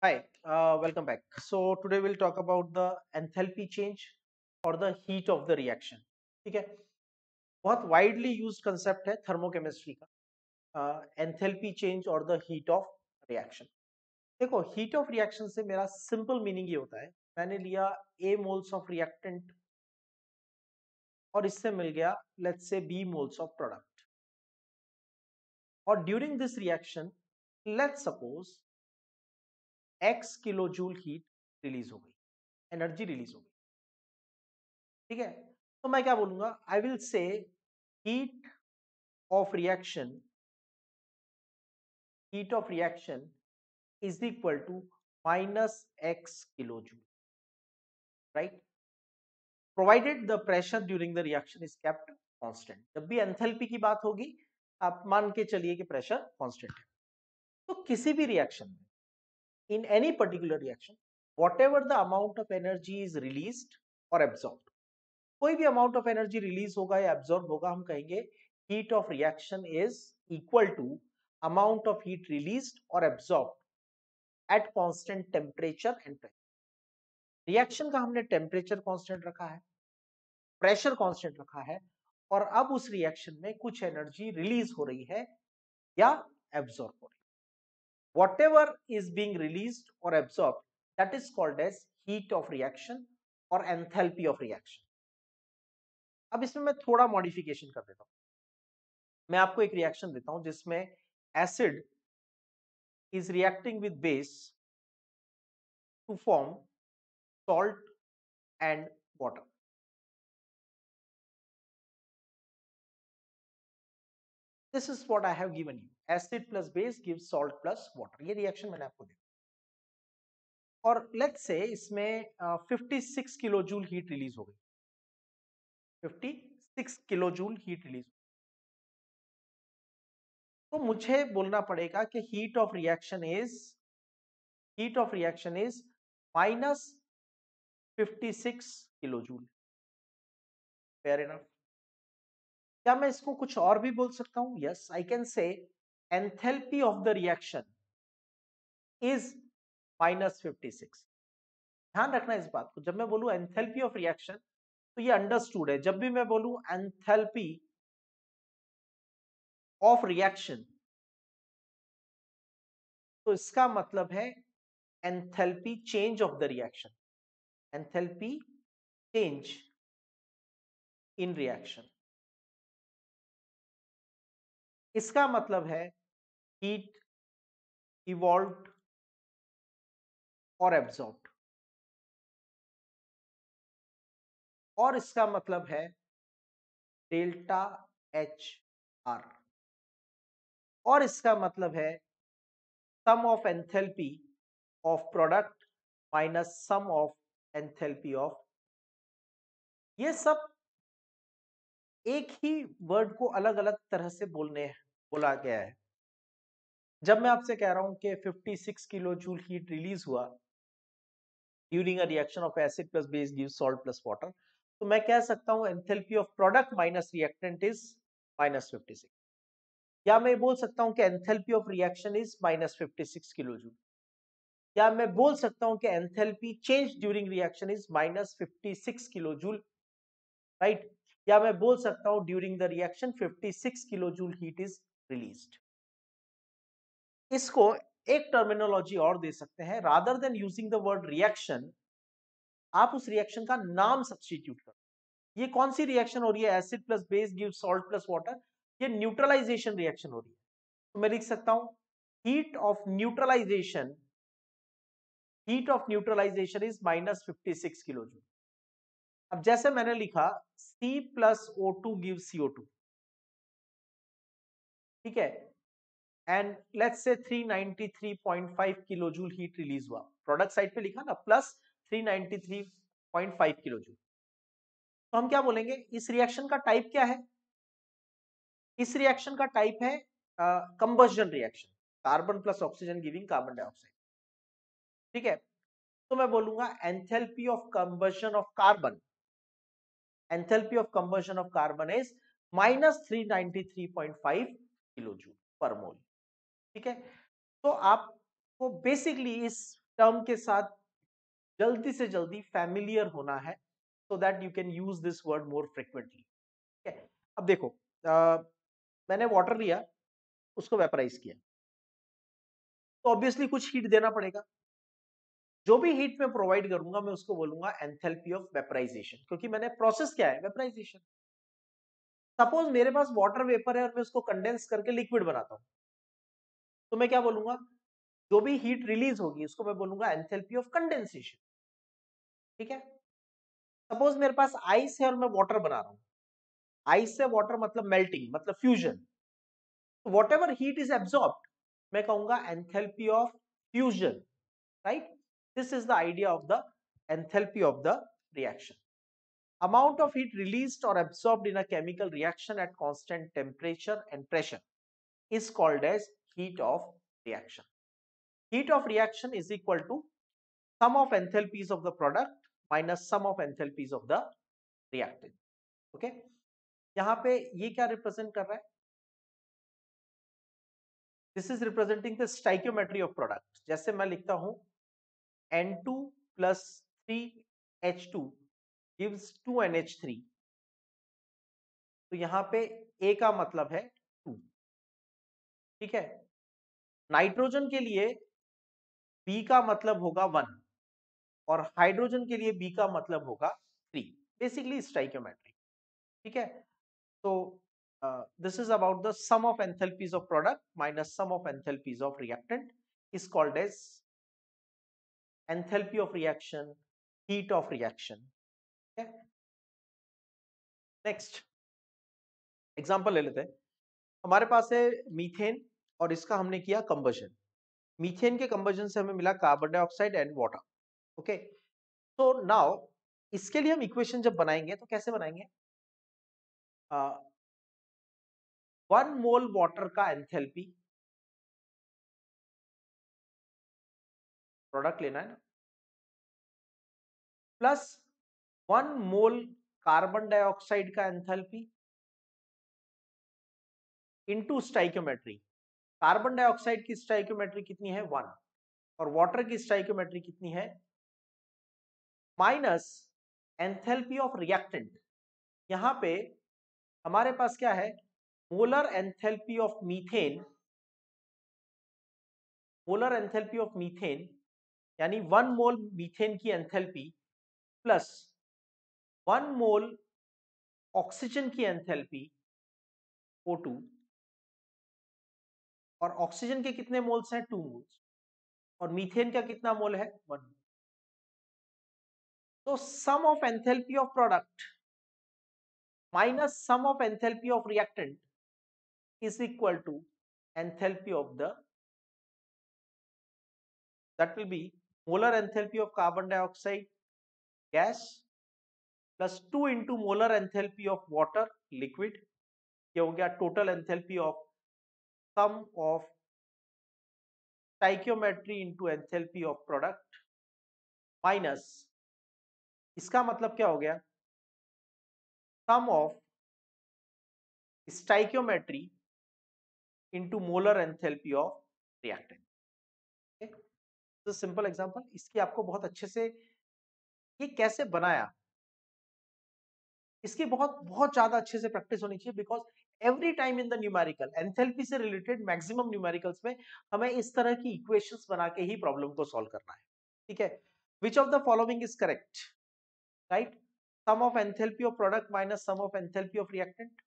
Hi, welcome back. So today we'll talk about the enthalpy change or the heat of the reaction. ठीक है, बहुत widely use concept है thermochemistry का enthalpy change और the heat of reaction. देखो, heat of reaction से मेरा simple meaning ये होता है, मैंने लिया ए मोल्स ऑफ रिएक्टेंट और इससे मिल गया let's say b moles of product, और during this reaction let's suppose x kilo joule heat release हो गई, एनर्जी रिलीज हो गई। ठीक है, तो मैं क्या बोलूंगा, I will say heat of reaction heat of reaction is equal to minus X kilo joule, right, provided the pressure during the reaction is kept constant. जब भी एंथैल्पी की बात होगी आप मान के चलिए कि प्रेशर कांस्टेंट है। तो किसी भी रिएक्शन में, in any particular reaction, what ever the amount of energy is released और एब्जॉर्ब, कोई भी अमाउंट ऑफ एनर्जी रिलीज होगा या एब्जॉर्ब होगा, हम कहेंगे heat of reaction is equal to amount of heat released और absorb at constant temperature and pressure. Reaction का हमने टेम्परेचर कांस्टेंट रखा है, प्रेशर कांस्टेंट रखा है, और अब उस रिएक्शन में कुछ एनर्जी रिलीज हो रही है या एब्जॉर्ब हो रही है। Whatever is being released और absorb, that is called as heat of reaction और एंथैल्पी ऑफ रिएक्शन। अब इसमें मैं थोड़ा मॉडिफिकेशन कर देता हूं। मैं आपको एक रिएक्शन देता हूं जिसमें acid is reacting with base to form salt and water. This is what I have given you. Acid plus base gives salt plus water. ये रिएक्शन मैंने आपको दिया, और लेट्स से इसमें 56 किलो जूल हीट रिलीज हो गई। 56 kilo joule heat release, तो मुझे बोलना पड़ेगा कि heat of reaction is minus 56 kilo joule. Fair enough. क्या मैं इसको कुछ और भी बोल सकता हूं? Yes, I can say enthalpy of the reaction is minus 56। ध्यान रखना इस बात को, जब मैं बोलूं एंथैल्पी ऑफ रिएक्शन तो ये अंडरस्टूड है। जब भी मैं बोलूं एंथैल्पी ऑफ रिएक्शन तो इसका मतलब है enthalpy change of the reaction, enthalpy change in reaction. इसका मतलब है हीट इवॉल्व्ड और एब्जॉर्ब्ड, और इसका मतलब है डेल्टा एच आर, और इसका मतलब है sum of enthalpy of product minus sum of enthalpy of. ये सब एक ही वर्ड को अलग अलग तरह से बोला गया है। जब मैं आपसे कह रहा हूं कि 56 किलो जूल हीट रिलीज हुआ during a reaction of acid plus base gives salt plus water, तो मैं कह सकता हूं enthalpy of product minus reactant is minus 56, या मैं बोल सकता हूं कि enthalpy of reaction is minus 56 kilo joule, या मैं बोल सकता हूं कि enthalpy change during reaction is minus 56 kilo joule, right, या मैं बोल सकता हूं during the reaction 56 kilo joule heat is released. इसको एक टर्मिनोलॉजी और दे सकते हैं, rather than using the word reaction आप उस रिएक्शन का नाम सब्स्टिट्यूट करो। ये कौन सी रिएक्शन हो रही है? Acid plus base give salt plus water, ये न्यूट्रलाइजेशन रिएक्शन हो रही है। तो मैं लिख सकता हूं heat of neutralization is minus 56 kilo joule. अब जैसे मैंने लिखा C plus O2 give CO2, ठीक है, and let's say 393.5 kilo joule heat release हुआ। प्रोडक्ट साइड पे लिखा ना प्लस 393.5 किलो जूल, तो हम क्या बोलेंगे? इस रिएक्शन का टाइप क्या है? इस रिएक्शन का टाइप है combustion reaction, carbon plus oxygen giving carbon dioxide. ठीक है, तो मैं बोलूंगा enthalpy of combustion of carbon, enthalpy of combustion of carbon is minus 393.5 kilo joule per mole. ठीक है, तो आपको बेसिकली इस टर्म के साथ जल्दी से जल्दी फैमिलियर होना है, so that you can use this word more frequently. ठीक है, अब देखो, मैंने वाटर लिया, उसको वेपराइज किया, तो ऑब्वियसली कुछ हीट देना पड़ेगा। जो भी हीट मैं प्रोवाइड करूंगा मैं उसको बोलूंगा एंथैल्पी ऑफ वेपराइजेशन, क्योंकि मैंने प्रोसेस क्या है, वेपराइजेशन। सपोज मेरे पास वाटर वेपर है और मैं उसको कंडेंस करके लिक्विड बनाता हूं, तो मैं क्या बोलूंगा, जो भी हीट रिलीज होगी उसको मैं बोलूंगा एंथैल्पी ऑफ कंडेंसेशन। ठीक है, सपोज मेरे पास आइस है और मैं वाटर बना रहा हूं, आइस से वाटर मतलब मेल्टिंग, मतलब fusion, what ever heat is absorbed मैं कहूंगा enthalpy of fusion, right. This is the idea of the enthalpy of the reaction. Amount of heat released or absorbed in a chemical reaction at constant temperature and pressure is called as heat of reaction. Heat of reaction is equal to sum of enthalpies of the product minus sum of enthalpies of the reactant. Okay? यहाँ पे ये क्या represent कर रहा है? This is representing the stoichiometry of product. जैसे मैं लिखता हूं N2 plus 3H2 gives 2NH3, तो यहाँ पे A का मतलब है 2। ठीक है, नाइट्रोजन के लिए बी का मतलब होगा 1 और हाइड्रोजन के लिए बी का मतलब होगा 3, बेसिकली स्टाइकियोमेट्री। ठीक है, तो this is about the sum of enthalpies of product minus sum of enthalpies of reactant is called as enthalpy of reaction, heat of reaction. Next example ले लेते हैं। हमारे पास है मीथेन और इसका हमने किया कंबशन। मीथेन के कंबशन से हमें मिला carbon dioxide and water. Okay, तो नाउ इसके लिए हम इक्वेशन जब बनाएंगे तो कैसे बनाएंगे? 1 मोल वाटर का एंथैल्पी, प्रोडक्ट लेना है ना, प्लस 1 मोल कार्बन डाइऑक्साइड का enthalpy into stoichiometry. Carbon dioxide की स्टाइकियोमेट्री कितनी है? 1, और वाटर की स्टाइकियोमेट्री कितनी है? Minus enthalpy of reactant. यहां पे हमारे पास क्या है? Molar enthalpy of methane, molar enthalpy of methane यानी 1 मोल मीथेन की एंथैल्पी प्लस 1 मोल ऑक्सीजन की एंथैल्पी O2, और ऑक्सीजन के कितने मोल्स हैं? 2 मोल्स, और मीथेन का कितना मोल है? 1। तो sum of enthalpy of product minus sum of enthalpy of reactant is equal to enthalpy of the, that will be molar enthalpy of carbon dioxide gas plus 2 into molar enthalpy of water liquid। ये हो गया total enthalpy of sum of stoichiometry into enthalpy of product minus, इसका मतलब क्या हो गया? Sum of stoichiometry into molar enthalpy of reactant. तो simple example, इसकी आपको बहुत अच्छे से ये कैसे बनाया, इसकी बहुत बहुत ज्यादा अच्छे से प्रैक्टिस होनी चाहिए, because every time in the numerical enthalpy से रिलेटेड मैक्सिमम न्यूमेरिकल्स में हमें इस तरह की इक्वेशंस बना के ही प्रॉब्लम को सॉल्व करना है। ठीक है, which of the following is correct? Right, sum of enthalpy of product minus sum of enthalpy of reactant,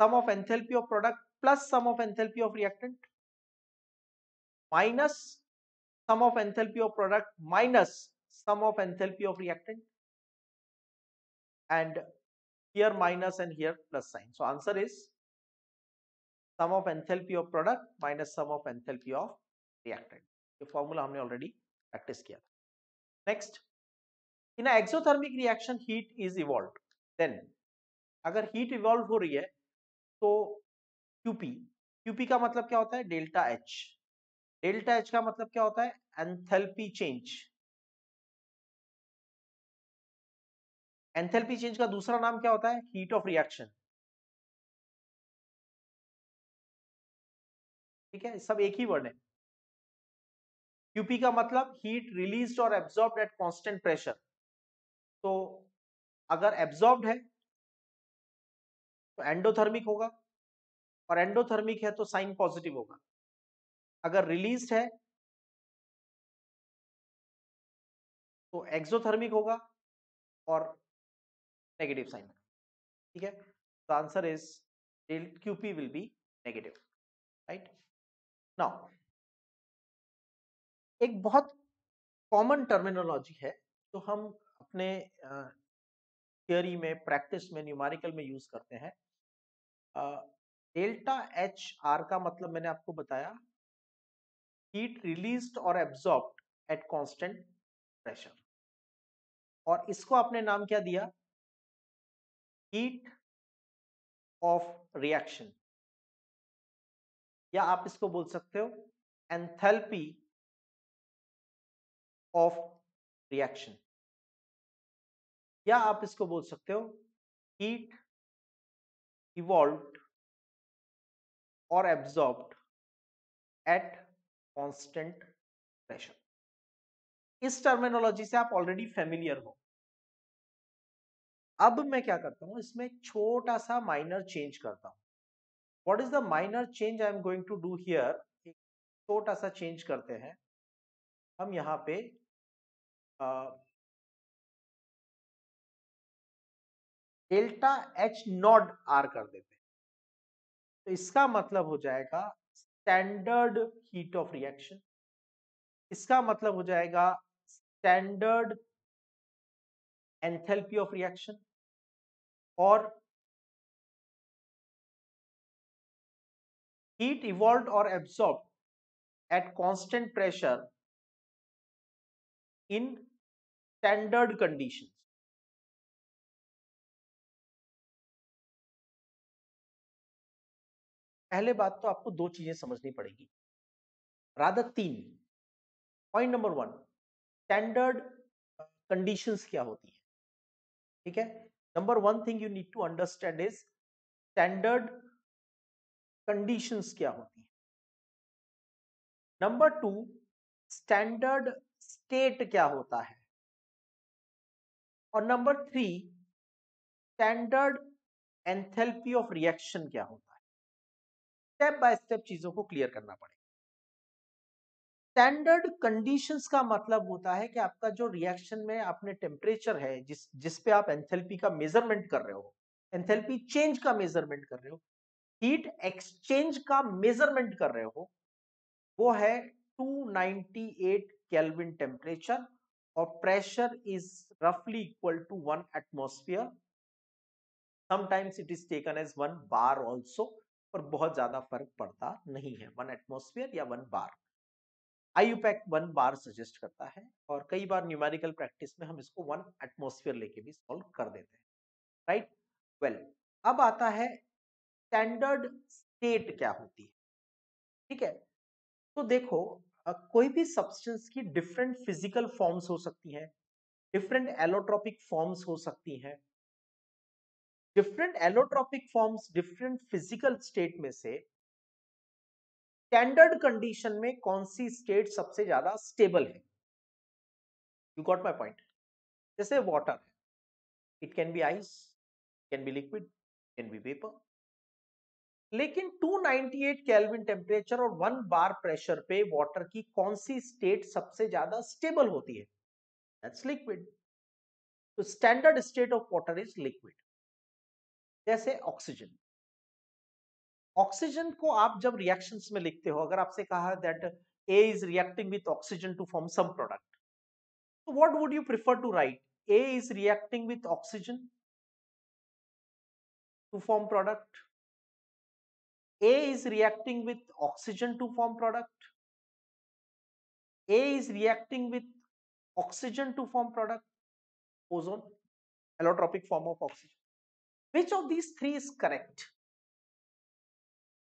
sum of enthalpy of product plus sum of enthalpy of reactant minus sum of enthalpy of product minus sum of enthalpy of reactant, and here minus and here plus sign. So answer is sum of enthalpy of product minus sum of enthalpy of reactant. ये formula हमने already practice किया था। Next, in exothermic reaction heat is evolve, then अगर heat evolve हो रही है तो QP, QP का मतलब क्या होता है? Delta H। डेल्टा H का मतलब क्या होता है? Enthalpy change. एंथैल्पी चेंज का दूसरा नाम क्या होता है? Heat of reaction. ठीक है, सब एक ही वर्ड है। QP का मतलब हीट रिलीज्ड और एब्जॉर्ब्ड एट कांस्टेंट प्रेशर। तो अगर एब्जॉर्ब्ड है तो एंडोथर्मिक होगा, और एंडोथर्मिक है तो साइन पॉजिटिव होगा। अगर रिलीज्ड है तो एक्सोथर्मिक होगा और नेगेटिव साइन। ठीक है, तो answer is QP will be negative, right. Now एक बहुत कॉमन टर्मिनोलॉजी है जो हम अपने थियोरी में, प्रैक्टिस में, न्यूमेरिकल में यूज करते हैं। डेल्टा एच आर का मतलब मैंने आपको बताया, हीट रिलीज्ड और एब्जॉर्ब्ड एट कांस्टेंट प्रेशर, और इसको आपने नाम क्या दिया, हीट ऑफ रिएक्शन, या आप इसको बोल सकते हो एंथैल्पी ऑफ रिएक्शन, या आप इसको बोल सकते हो हीट इवॉल्व्ड और एब्जॉर्ब्ड एट कांस्टेंट प्रेशर। इस टर्मिनोलॉजी से आप ऑलरेडी फेमिलियर हो। अब मैं क्या करता हूं, इसमें एक छोटा सा माइनर चेंज करता हूं। What is the minor change I am going to do here? एक छोटा सा चेंज करते हैं हम यहां पे, डेल्टा एच नॉट आर कर देते हैं। तो इसका मतलब हो जाएगा स्टैंडर्ड हीट ऑफ रिएक्शन, इसका मतलब हो जाएगा स्टैंडर्ड एंथैल्पी ऑफ रिएक्शन, और हीट इवॉल्व्ड और absorbed at constant pressure in standard conditions. पहले बात तो आपको दो चीजें समझनी पड़ेगी, रादर तीन। Point number one, standard conditions क्या होती है? ठीक है, number one thing you need to understand is standard conditions क्या होती है। नंबर टू, स्टैंडर्ड स्टेट क्या होता है, और number three, standard enthalpy of reaction क्या होता है। स्टेप बाय स्टेप चीजों को क्लियर करना पड़ेगा। स्टैंडर्ड कंडीशंस का मतलब होता है कि आपका जो रिएक्शन में आपने टेम्परेचर है, जिस पे आप एंथैल्पी का मेजरमेंट कर रहे हो, एंथैल्पी चेंज का मेजरमेंट कर रहे हो, हीट एक्सचेंज का मेजरमेंट कर रहे हो, वो है 298 केल्विन टेम्परेचर, और प्रेशर इज रफली equal to 1 atmosphere. Sometimes it is taken as 1 bar also, पर बहुत ज्यादा फर्क पड़ता नहीं है, 1 एटमॉस्फेयर या 1 बार। IUPAC 1 बार सजेस्ट करता है, और कई बार न्यूमेरिकल प्रैक्टिस में हम इसको 1 एटमॉस्फेयर लेके भी सॉल्व कर देते हैं, राइट। वेल, अब आता है स्टैंडर्ड स्टेट क्या होती है। ठीक है, तो देखो, कोई भी सब्सटेंस की डिफरेंट फिजिकल फॉर्म्स हो सकती हैं, डिफरेंट एलोट्रोपिक फॉर्म्स हो सकती हैं। Different allotropic forms, different physical state में से स्टैंडर्ड कंडीशन में कौन सी स्टेट सबसे ज्यादा स्टेबल है? You got my point. जैसे water, it can be ice, can be liquid, can be vapour, लेकिन 298 केल्विन टेम्परेचर और 1 बार प्रेशर पे वाटर की कौन सी स्टेट सबसे ज्यादा स्टेबल होती है? That's liquid. तो standard state of water is liquid. जैसे ऑक्सीजन, ऑक्सीजन को आप जब रिएक्शंस में लिखते हो, अगर आपसे कहा that A is reacting with oxygen to form some product, तो what would you prefer to write? A is reacting with oxygen to form product, A is reacting with oxygen to form product, A is reacting with oxygen to form product, ozone, allotropic form of oxygen. Which of these three is correct?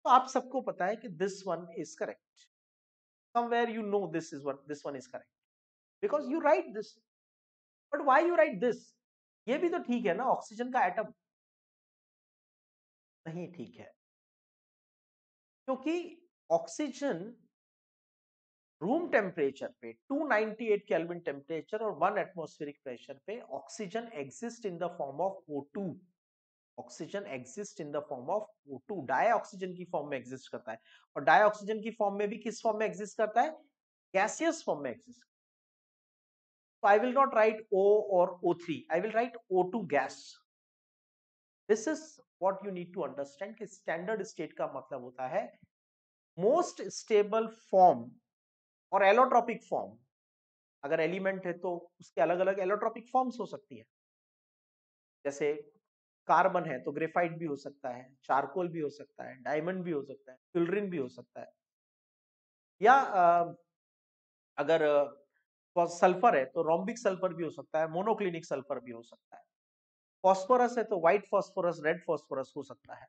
तो आप सबको पता है कि this one is correct. Somewhere you know this one is correct because you write this. But why you write this? ये भी तो ठीक है ना, ऑक्सीजन का एटम नहीं ठीक है, क्योंकि ऑक्सीजन रूम टेम्परेचर पे 298 केल्विन टेम्परेचर और 1 एटमॉस्फेरिक प्रेशर पे oxygen exist in the form of O2। Oxygen exist in the form of O2, dioxygen की फॉर्म में एग्जिस्ट करता है। और डाई ऑक्सीजन की फॉर्म में भी किस फॉर्म में एग्जिस्ट करता है? गैसियस फॉर्म में exist. So I will not write O or O3, I will write O2 gas. This is what you need to understand कि स्टैंडर्ड स्टेट का मतलब होता है मोस्ट स्टेबल फॉर्म और एलोट्रॉपिक फॉर्म। अगर एलिमेंट है तो उसके अलग अलग एलोट्रॉपिक फॉर्म्स हो सकती है। जैसे कार्बन है तो ग्रेफाइट भी हो सकता है, चारकोल भी हो सकता है, डायमंड भी हो सकता है, फ्यूलरिन भी हो सकता है। या अगर सल्फर है तो रोम्बिक सल्फर भी हो सकता है, मोनोक्लिनिक सल्फर भी हो सकता है। फॉस्फोरस है तो व्हाइट फॉस्फोरस, रेड फॉस्फोरस हो सकता है।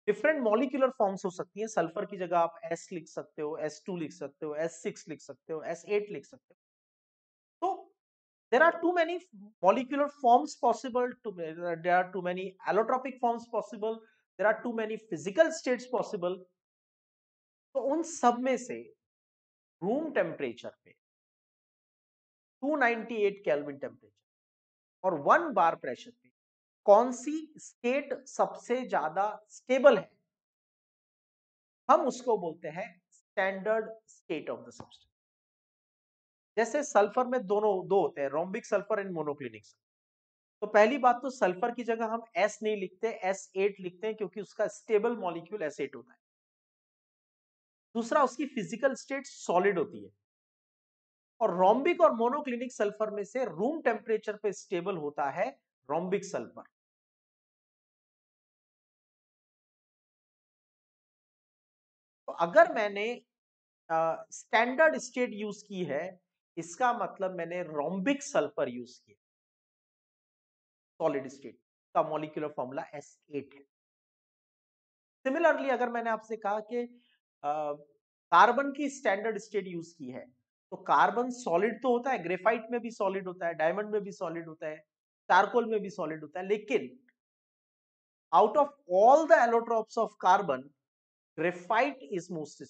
डिफरेंट मॉलिक्यूलर फॉर्म्स हो सकती है। सल्फर की जगह आप S लिख सकते हो, S2 लिख सकते हो, S6 लिख सकते हो, S8 लिख सकते हो। तो there are too many molecular forms possible, there are too many allotropic forms possible, there are too many physical states possible। तो उन सब में से रूम टेम्परेचर पे 298 केल्विन टेम्परेचर और 1 बार प्रेशर पे कौन सी स्टेट सबसे ज्यादा स्टेबल है, हम उसको बोलते हैं standard state of the substance. जैसे सल्फर में दोनों दो होते हैं, rhombic sulphur and monoclinic sulphur. तो पहली बात तो सल्फर की जगह हम S नहीं लिखते, S8 लिखते हैं क्योंकि उसका स्टेबल मॉलिक्यूल S8 होता है। दूसरा, उसकी फिजिकल स्टेट सॉलिड होती है। और रोम्बिक और मोनोक्लिनिक सल्फर में से रूम टेम्परेचर पे स्टेबल होता है रोम्बिक सल्फर। तो अगर मैंने स्टैंडर्ड स्टेट यूज की है, इसका मतलब मैंने रोम्बिक सल्फर यूज किया। सॉलिड स्टेट का मॉलिक्यूलर फॉर्मूला S8 है। सिमिलरली अगर मैंने आपसे कहा कि कार्बन की स्टैंडर्ड स्टेट यूज की है, तो कार्बन सॉलिड तो होता है, ग्रेफाइट में भी सॉलिड होता है, डायमंड में भी सॉलिड होता है, चारकोल में भी सॉलिड होता है, लेकिन out of all the allotropes of carbon, graphite is most.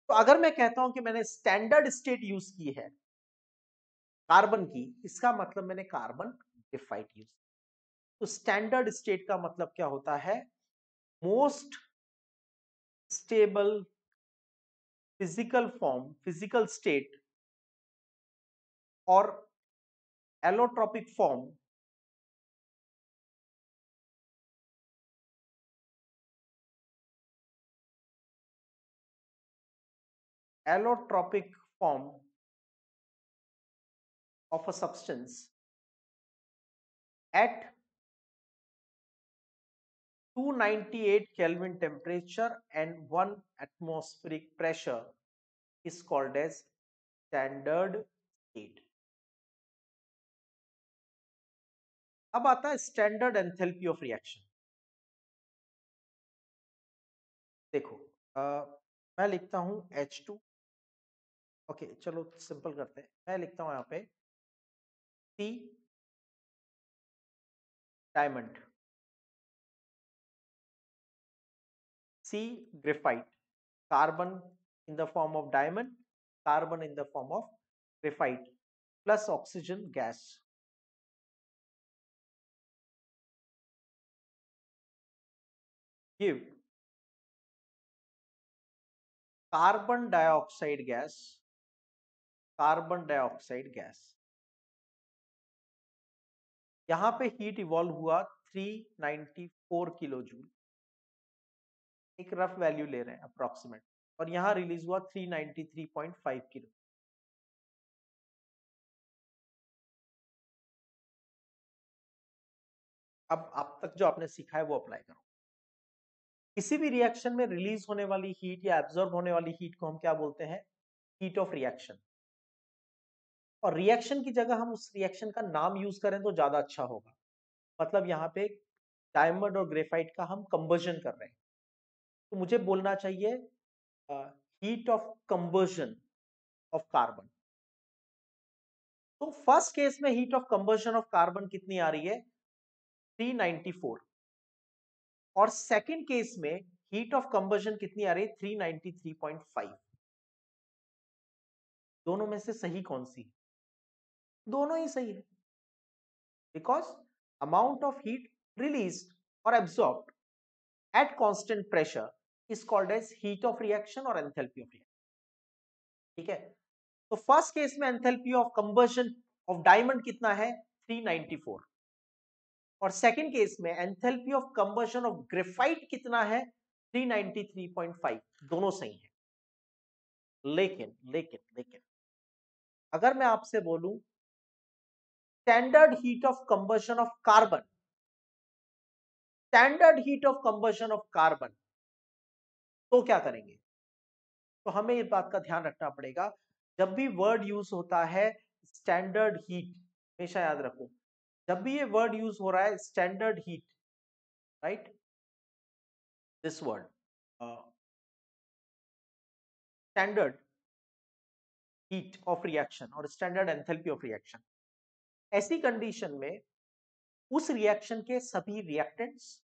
तो अगर मैं कहता हूं कि मैंने स्टैंडर्ड स्टेट यूज की है कार्बन की, इसका मतलब मैंने कार्बन ग्रेफाइट यूज। तो स्टैंडर्ड स्टेट का मतलब क्या होता है? Most stable physical form, physical state और allotropic form allotropic form of a substance at 298 Kelvin temperature and 1 atmospheric pressure is called as standard state। अब आता है स्टैंडर्ड एंथैल्पी ऑफ रिएक्शन। देखो, मैं लिखता हूं H2। ओके, चलो सिंपल करते हैं। मैं लिखता हूं यहां पे C diamond, C graphite, carbon in the form of diamond, carbon in the form of graphite, plus oxygen gas। Give carbon dioxide gas, carbon dioxide gas. यहां पे हीट इवॉल्व हुआ 394 किलो जूल, एक रफ वैल्यू ले रहे हैं approximate, और यहां release हुआ 393.5 किलो। अब तक जो आपने सीखा है वो अप्लाई करो। किसी भी रिएक्शन में रिलीज होने वाली हीट या एब्जॉर्ब होने वाली हीट को हम क्या बोलते हैं? Heat of reaction. और रिएक्शन की जगह हम उस रिएक्शन का नाम यूज करें तो ज्यादा अच्छा होगा। मतलब यहाँ पे डायमंड और ग्रेफाइट का हम कंबर्जन कर रहे हैं, तो मुझे बोलना चाहिए हीट ऑफ कंबर्जन ऑफ कार्बन। तो फर्स्ट केस में हीट ऑफ कंबर्जन ऑफ कार्बन कितनी आ रही है? 394। और सेकंड केस में हीट ऑफ कंबशन कितनी आ रही है? 393.5। दोनों में से सही कौन सी? दोनों ही सही है, because amount of heat released और absorbed at constant pressure is called as heat of reaction और enthalpy of reaction। ठीक है, तो फर्स्ट केस में enthalpy of combustion of diamond कितना है? 394। और सेकंड केस में enthalpy of combustion of graphite कितना है? 393.5। दोनों सही है। लेकिन लेकिन लेकिन अगर मैं आपसे बोलूं standard heat of combustion of carbon, standard heat of combustion of carbon, तो क्या करेंगे? तो हमें इस बात का ध्यान रखना पड़ेगा, जब भी वर्ड यूज होता है स्टैंडर्ड हीट, हमेशा याद रखो, जब भी ये वर्ड यूज हो रहा है standard heat, right, this word standard heat of reaction और स्टैंडर्ड एंथैल्पी ऑफ रिएक्शन, ऐसी कंडीशन में उस रिएक्शन के सभी रिएक्टेंट्स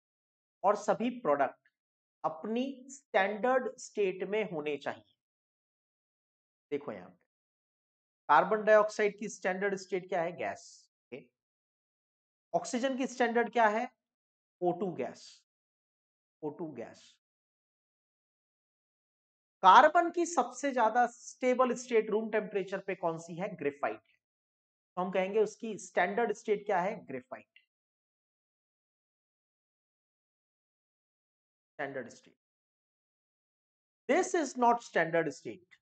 और सभी प्रोडक्ट अपनी स्टैंडर्ड स्टेट में होने चाहिए। देखो यहां पे कार्बन डाइऑक्साइड की स्टैंडर्ड स्टेट क्या है? गैस। ऑक्सीजन की स्टैंडर्ड क्या है? O2 gas, O2 gas. Carbon की सबसे ज्यादा स्टेबल स्टेट रूम टेम्परेचर पे कौन सी है? ग्रेफाइट है। तो हम कहेंगे उसकी स्टैंडर्ड स्टेट क्या है? Graphite standard state. This is not standard state.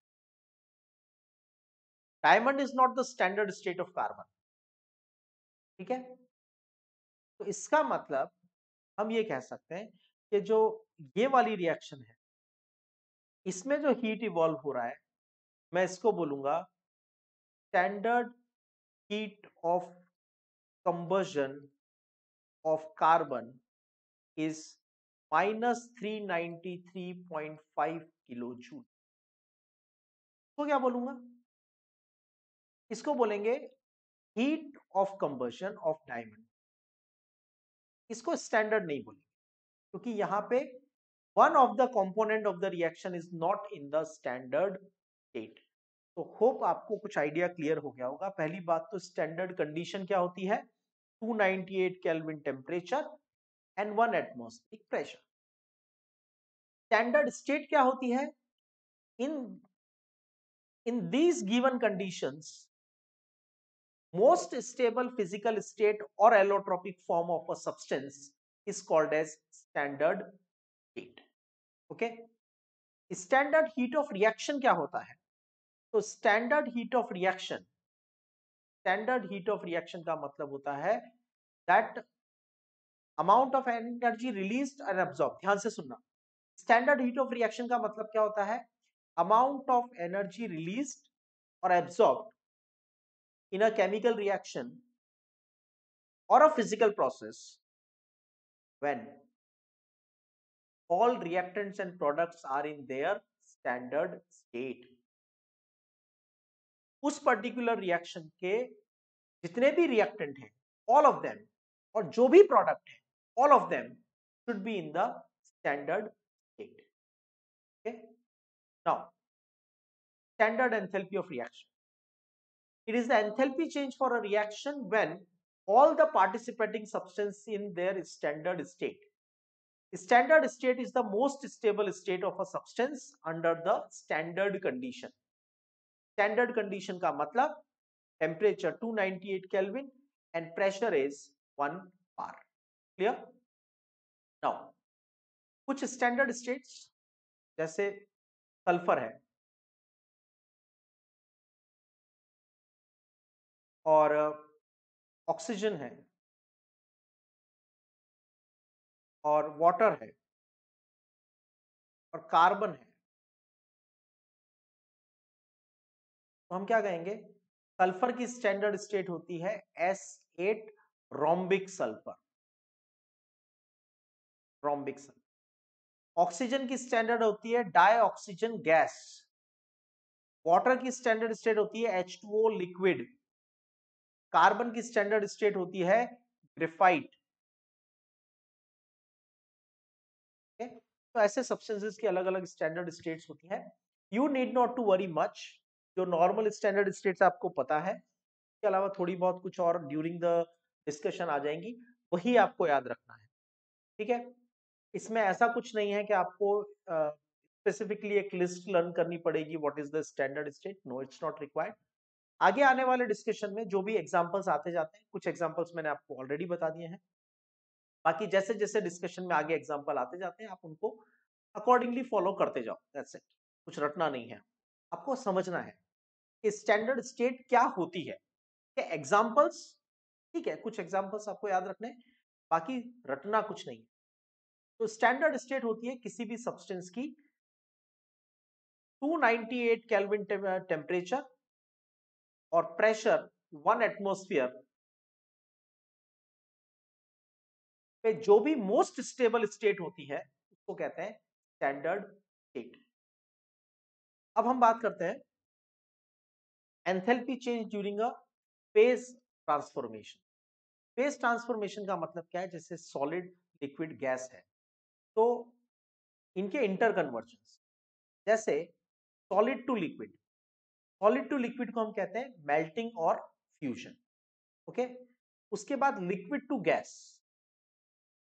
Diamond is not the standard state of carbon. ठीक है, तो इसका मतलब हम ये कह सकते हैं कि जो ये वाली रिएक्शन है, इसमें जो हीट इवॉल्व हो रहा है, मैं इसको बोलूंगा standard heat of combustion of carbon is -393.5 kilo joule. तो क्या बोलूंगा? इसको बोलेंगे heat of combustion of diamond. इसको स्टैंडर्ड नहीं बोलेंगे, क्योंकि यहां पे one of the component of the reaction is not in the standard state. तो होप आपको कुछ आइडिया क्लियर हो गया होगा। पहली बात तो स्टैंडर्ड कंडीशन क्या होती है? 298 kelvin temperature and 1 atmospheric pressure. Standard state क्या होती है? इन these given conditions, most stable physical state or allotropic form of a substance is called as standard state। okay, standard heat of reaction क्या होता है? तो standard heat of reaction, standard heat of reaction का मतलब होता है that amount of energy released and absorb. ध्यान से सुनना, स्टैंडर्ड हीट ऑफ रिएक्शन का मतलब क्या होता है? अमाउंट ऑफ एनर्जी रिलीज्ड और absorb in a chemical reaction or a physical process when all reactants and products are in their standard state। उस पर्टिकुलर रिएक्शन के जितने भी रिएक्टेंट हैं, all of them, और जो भी प्रोडक्ट है, all of them should be in the standard state। okay, now standard enthalpy of reaction, it is the enthalpy change for a reaction when all the participating substance in their standard state। Standard state is the most stable state of a substance under the standard condition। Standard condition का मतलब temperature 298 Kelvin and pressure is 1 bar। Clear? Now कुछ standard states जैसे sulphur है और oxygen है और water है और कार्बन है, तो हम क्या कहेंगे? सल्फर की स्टैंडर्ड स्टेट होती है S8 rhombic sulphur, rhombic sulphur. Oxygen की स्टैंडर्ड होती है डाई ऑक्सीजन गैस। वाटर की स्टैंडर्ड स्टेट होती है H2O लिक्विड। कार्बन की स्टैंडर्ड स्टेट होती है ग्रेफाइट। तो ऐसे सब्सटेंसेस की अलग अलग स्टैंडर्ड स्टेट्स होती हैं। You need not to worry much, जो नॉर्मल स्टैंडर्ड स्टेट्स आपको पता है, इसके अलावा थोड़ी बहुत कुछ और ड्यूरिंग द डिस्कशन आ जाएंगी, वही आपको याद रखना है। ठीक है, इसमें ऐसा कुछ नहीं है कि आपको स्पेसिफिकली एक लिस्ट लर्न करनी पड़ेगी what is the standard state, no it's not required. आगे आने वाले डिस्कशन में जो भी एग्जांपल्स आते जाते हैं, कुछ एग्जांपल्स मैंने आपको ऑलरेडी बता दिए हैं, बाकी जैसे जैसे डिस्कशन में आगे एग्जांपल आते जाते हैं आप उनको अकॉर्डिंगली फॉलो करते जाओ, दैट्स इट। कुछ रटना नहीं है, आपको समझना है कि स्टैंडर्ड स्टेट क्या होती है, कि एग्जांपल्स, ठीक है, कुछ एग्जांपल्स आपको याद रखने हैं, बाकी रटना कुछ नहीं। तो स्टैंडर्ड स्टेट होती है किसी भी सब्सटेंस की 298 केल्विन टेम्परेचर और प्रेशर 1 एटमॉस्फेयर पे जो भी मोस्ट स्टेबल स्टेट होती है उसको कहते हैं स्टैंडर्ड स्टेट। अब हम बात करते हैं enthalpy change during a phase transformation. Phase transformation का मतलब क्या है, जैसे सॉलिड लिक्विड गैस है तो इनके इंटर कन्वर्जन, जैसे solid to liquid, solid to liquid को हम कहते हैं मेल्टिंग और फ्यूजन। ओके, उसके बाद liquid to gas,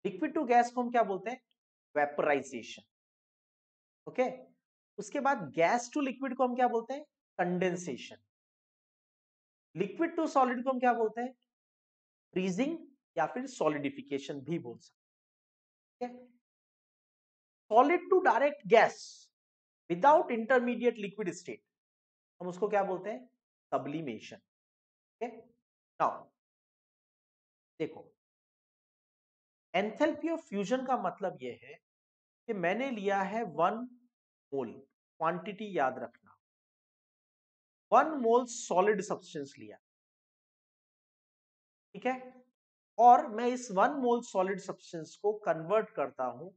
liquid to gas को हम क्या बोलते हैं, वेपराइजेशन। ओके, उसके बाद गैस टू लिक्विड को हम क्या बोलते हैं, कंडेंसेशन। लिक्विड टू सॉलिड को हम क्या बोलते हैं, फ्रीजिंग या फिर सॉलिडिफिकेशन भी बोल सकते हैं। Solid to direct gas without intermediate liquid state, हम उसको क्या बोलते हैं, सब्लिमेशन। ओके, नाउ देखो, एंथैल्पी ऑफ फ्यूजन का मतलब यह है कि मैंने लिया है 1 मोल, क्वांटिटी याद रखना, 1 मोल सॉलिड सब्सटेंस लिया, ठीक है, और मैं इस 1 मोल सॉलिड सब्सटेंस को कन्वर्ट करता हूं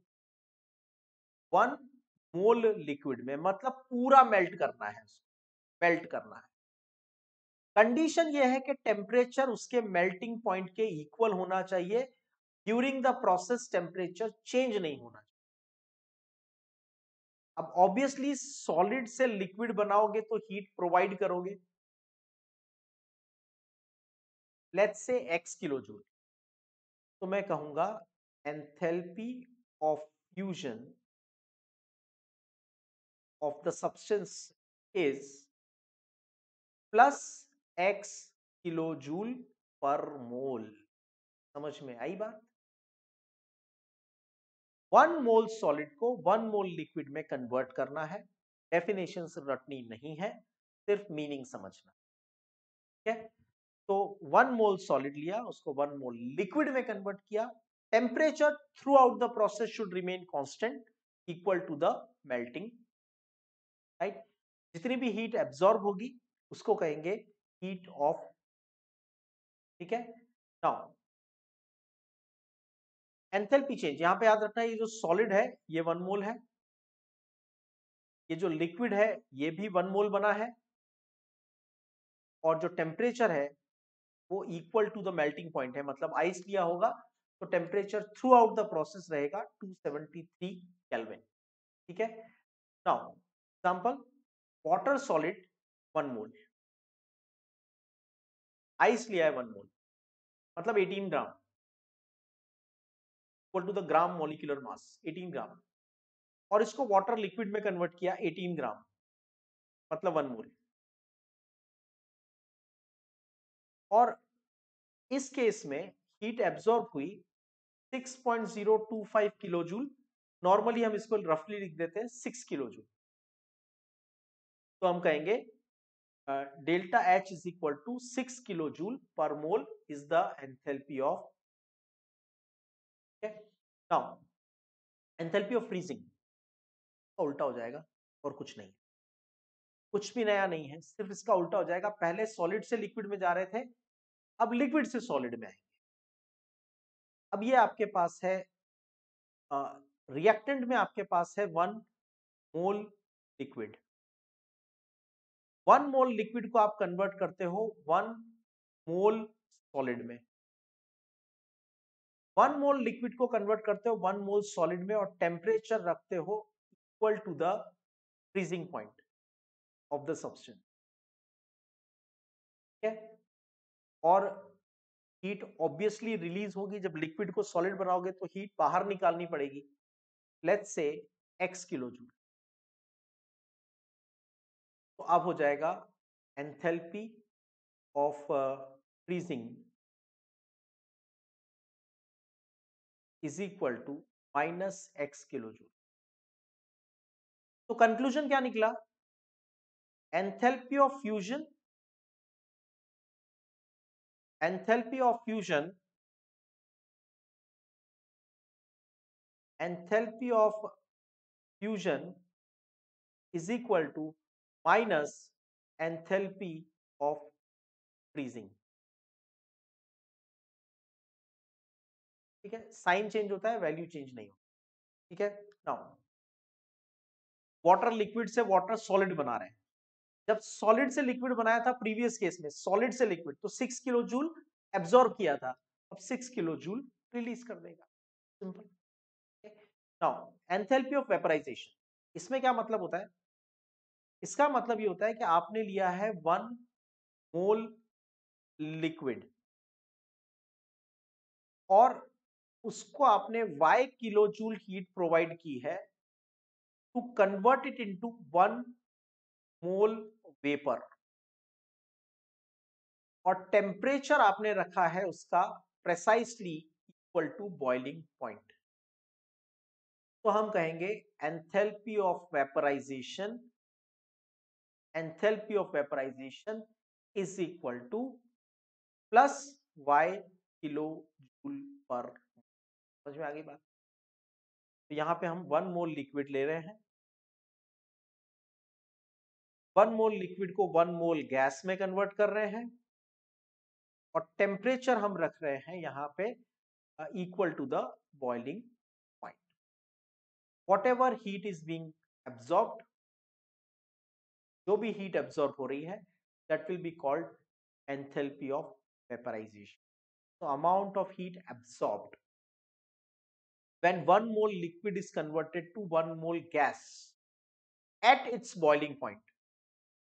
1 मोल लिक्विड में, मतलब पूरा मेल्ट करना है, मेल्ट करना है। कंडीशन यह है कि टेम्परेचर उसके मेल्टिंग पॉइंट के इक्वल होना चाहिए, during the process temperature change नहीं होना चाहिए। अब ऑब्वियसली सॉलिड से लिक्विड बनाओगे तो हीट प्रोवाइड करोगे, let's say x kilo joule, तो मैं कहूंगा enthalpy of fusion of the substance is plus x kilo joule per mole. समझ में आई बात? 1 मोल सॉलिड को 1 मोल लिक्विड में कन्वर्ट करना है, डेफिनेशन रटनी नहीं है, सिर्फ मीनिंग समझना, ठीक है। तो 1 मोल सॉलिड लिया, उसको 1 मोल लिक्विड में कन्वर्ट किया, temperature throughout the process should remain constant equal to the melting, right. जितनी भी हीट एब्जॉर्ब होगी उसको कहेंगे हीट ऑफ, ठीक है। नाउ एंथैल्पी चेंज, यहां पे याद रखना है, ये जो सॉलिड है ये 1 मोल है, ये जो लिक्विड है ये भी 1 मोल बना है, और जो टेम्परेचर है वो equal to the melting point है, मतलब आइस लिया होगा तो temperature throughout the process रहेगा 273 केल्विन, ठीक है। नाउ एग्जांपल, वाटर सॉलिड 1 मोल, आइस लिया है 1 मोल, मतलब 18 gram, equal to the gram molecular mass 18 gram, और इसको वाटर लिक्विड में कन्वर्ट किया 18 ग्राम, मतलब 1 मोल। और इस केस में हीट एब्जॉर्ब हुई 6.025 किलो जूल, नॉर्मली हम इसको रफली लिख देते हैं 6 किलो जूल, तो हम कहेंगे delta H is equal to 6 kilo joule per mole is the enthalpy of, now enthalpy of freezing उल्टा हो जाएगा, और कुछ नहीं, कुछ भी नया नहीं है, सिर्फ इसका उल्टा हो जाएगा। पहले सॉलिड से लिक्विड में जा रहे थे, अब लिक्विड से सॉलिड में आएंगे। अब ये आपके पास है रिएक्टेंट में, आपके पास है 1 मोल लिक्विड, 1 मोल लिक्विड को आप कन्वर्ट करते हो 1 मोल सॉलिड में, 1 मोल लिक्विड को कन्वर्ट करते हो 1 मोल सॉलिड में और टेम्परेचर रखते हो equal to the freezing point of the substance, ठीक है। और हीट ऑब्वियसली रिलीज होगी, जब लिक्विड को सॉलिड बनाओगे तो हीट बाहर निकालनी पड़ेगी, let's say x kilo joule. तो अब हो जाएगा enthalpy of freezing is equal to -x kilo joule. तो कंक्लूजन क्या निकला? Enthalpy of fusion enthalpy of fusion enthalpy of fusion is equal to minus enthalpy of freezing, ठीक है। Sign change होता है, वैल्यू चेंज नहीं होता, ठीक है। नाउ वाटर लिक्विड से वाटर सॉलिड बना रहे हैं। जब सॉलिड से लिक्विड बनाया था प्रीवियस केस में, सॉलिड से लिक्विड, तो 6 किलो जूल एब्जॉर्ब किया था, अब 6 किलो जूल रिलीज कर देगा, simple. Now enthalpy of vaporization, इसमें क्या मतलब होता है? इसका मतलब ये होता है कि आपने लिया है 1 मोल लिक्विड और उसको आपने y kilo joule heat provide की है to convert it into 1 mole vapour, और टेम्परेचर आपने रखा है उसका precisely equal to boiling point. तो हम कहेंगे enthalpy of vaporisation, enthalpy of vaporisation is equal to plus y kilo joule per. समझ में आ गई बात? तो यहां पे हम 1 मोल लिक्विड ले रहे हैं, 1 मोल लिक्विड को 1 मोल गैस में कन्वर्ट कर रहे हैं, और टेम्परेचर हम रख रहे हैं यहां पे equal to the boiling point. Whatever heat is being absorbed, जो भी हीट एब्सॉर्ब हो रही है, that will be called enthalpy of vaporisation. So amount of heat absorbed when 1 mole liquid is converted to 1 mole gas at its boiling point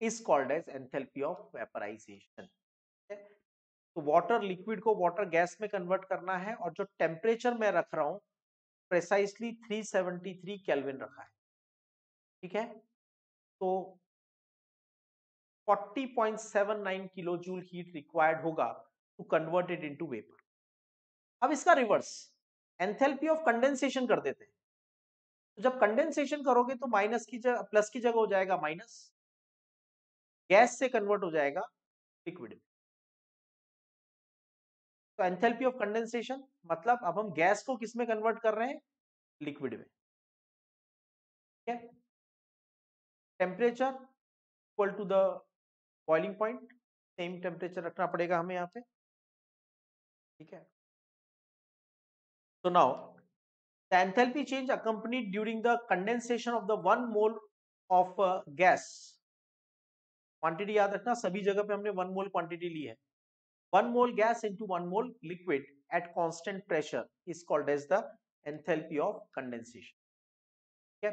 is called as enthalpy of vaporization। तो water liquid को water gas में convert करना है, और जो temperature मैं रख रहा हूं प्रेसाइसली 373 केल्विन रखा है, ठीक है। तो 40.79 किलो जूल हीट रिक्वायर्ड होगा to convert it into vapour. अब इसका रिवर्स एंथैल्पी ऑफ कंडेंसेशन कर देते हैं। तो जब कंडेंसेशन करोगे तो माइनस की जगह प्लस की जगह हो जाएगा माइनस, गैस से कन्वर्ट हो जाएगा लिक्विड में। तो एंथैल्पी ऑफ कंडेंसेशन मतलब अब हम गैस को किस में कन्वर्ट कर रहे हैं? लिक्विड में, ठीक है। Temperature equal to the boiling point, same temperature रखना पड़ेगा हमें यहाँ पे, ठीक है। So now the enthalpy change accompanied during the condensation of the 1 mole of gas, quantity याद रखना, सभी जगह पे हमने 1 मोल क्वांटिटी ली है। 1 mole gas into 1 mole liquid at constant pressure is called as the enthalpy of condensation, ठीक है।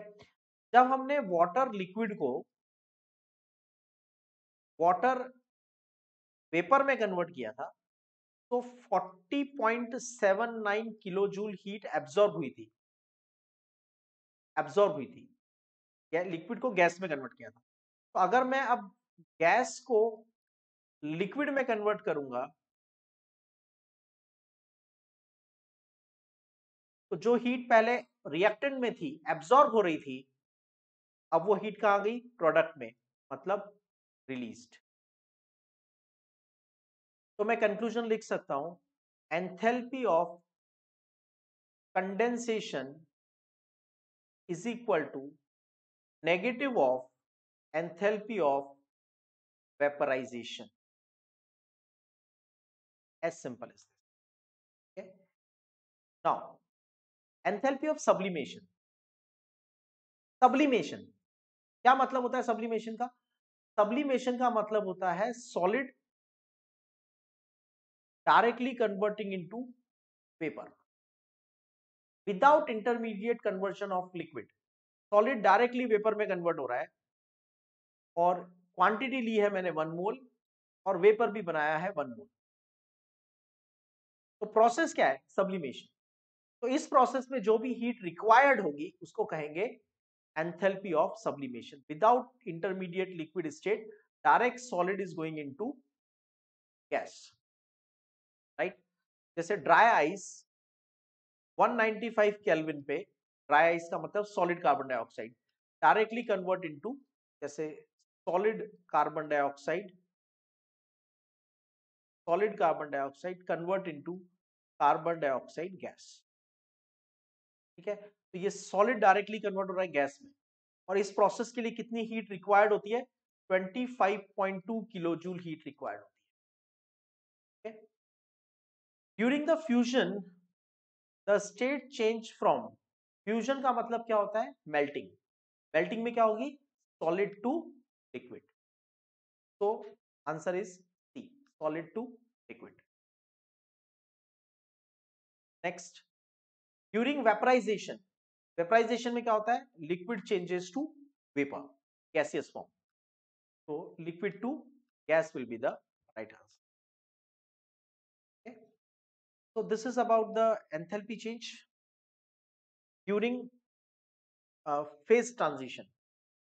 जब हमने वाटर लिक्विड को वाटर वेपर में कन्वर्ट किया था तो 40.79 किलो जूल हीट एब्जॉर्ब हुई थी, लिक्विड को गैस में कन्वर्ट किया था। तो अगर मैं अब गैस को लिक्विड में कन्वर्ट करूंगा तो जो हीट पहले रिएक्टेंट में थी, एब्जॉर्ब हो रही थी, अब वो हीट कहां गई? प्रोडक्ट में, मतलब रिलीज्ड। तो मैं कंक्लूजन लिख सकता हूं, enthalpy of condensation is equal to negative of enthalpy of vaporisation, as simple as this. Now enthalpy of sublimation. Sublimation क्या मतलब होता है? सब्लिमेशन का मतलब होता है solid directly converting into vapour. Without intermediate conversion of liquid. Solid directly vapour में convert हो रहा है और क्वांटिटी ली है मैंने 1 मोल और वेपर भी बनाया है 1 मोल। तो प्रोसेस क्या है? सब्लिमेशन। तो इस प्रोसेस में जो भी हीट रिक्वायर्ड होगी उसको कहेंगे enthalpy of sublimation. Without intermediate liquid state, direct solid is going into gas, right. जैसे ड्राई आइस 195 केल्विन पे, ड्राई आइस का मतलब solid carbon dioxide, directly convert into, जैसे solid carbon dioxide, solid carbon dioxide convert into carbon dioxide gas. ठीक है, तो ये solid directly convert हो रहा है गैस में, और इस प्रोसेस के लिए कितनी हीट रिक्वायर्ड होती है? 25.2 किलो जूल हीट रिक्वायर्ड होती है। During the fusion the state change from, fusion का मतलब क्या होता है? मेल्टिंग। मेल्टिंग में क्या होगी? Solid to liquid. तो answer is C, solid to liquid. Next, during vaporization, vaporization में क्या होता है? Liquid changes to vapour, gaseous form. तो liquid to gas will be the right answer. Okay, so this is about the enthalpy change during phase transition.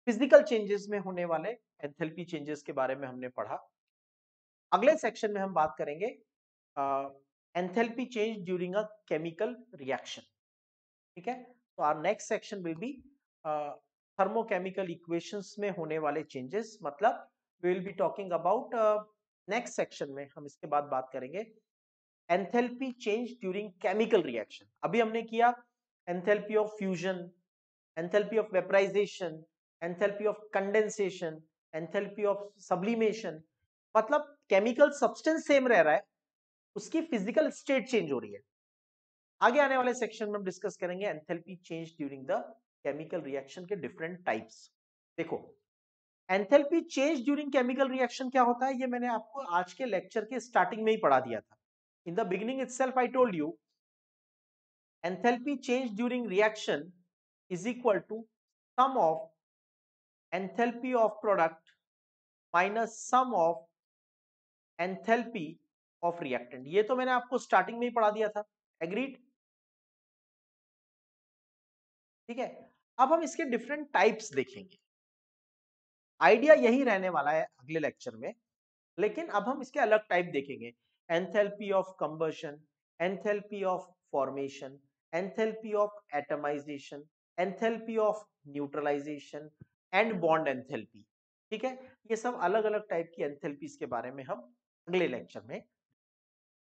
Physical changes में होने वाले enthalpy changes के बारे में हमने पढ़ा। अगले सेक्शन में हम बात करेंगे enthalpy change during a chemical reaction. ठीक है, तो our next section will be thermochemical equations में होने वाले चेंजेस, मतलब we will be talking about, next section में हम इसके बाद बात करेंगे enthalpy change during chemical reaction. अभी हमने किया enthalpy of fusion, enthalpy of vaporisation, enthalpy of condensation, enthalpy of sublimation. मतलब केमिकल सब्सटेंस सेम रह रहा है, उसकी फिजिकल स्टेट चेंज हो रही है। आगे आने वाले सेक्शन में हम डिस्कस करेंगे enthalpy change during the chemical reaction के डिफरेंट टाइप्स। देखो, enthalpy change during chemical reaction क्या होता है, ये मैंने आपको आज के लेक्चर के स्टार्टिंग में ही पढ़ा दिया था। In the beginning itself, I told you enthalpy change during reaction is equal to sum of enthalpy of product minus sum of enthalpy of reactant। ये तो मैंने आपको स्टार्टिंग में ही पढ़ा दिया था। एग्रीड? ठीक है, अब हम इसके डिफरेंट टाइप्स देखेंगे। आइडिया यही रहने वाला है अगले लेक्चर में, लेकिन अब हम इसके अलग टाइप देखेंगे। Enthalpy of combustion, enthalpy of formation, enthalpy of atomisation, enthalpy of neutralisation and bond enthalpy. ठीक है, ये सब अलग अलग टाइप की एंथैल्पीज के बारे में हम अगले लेक्चर में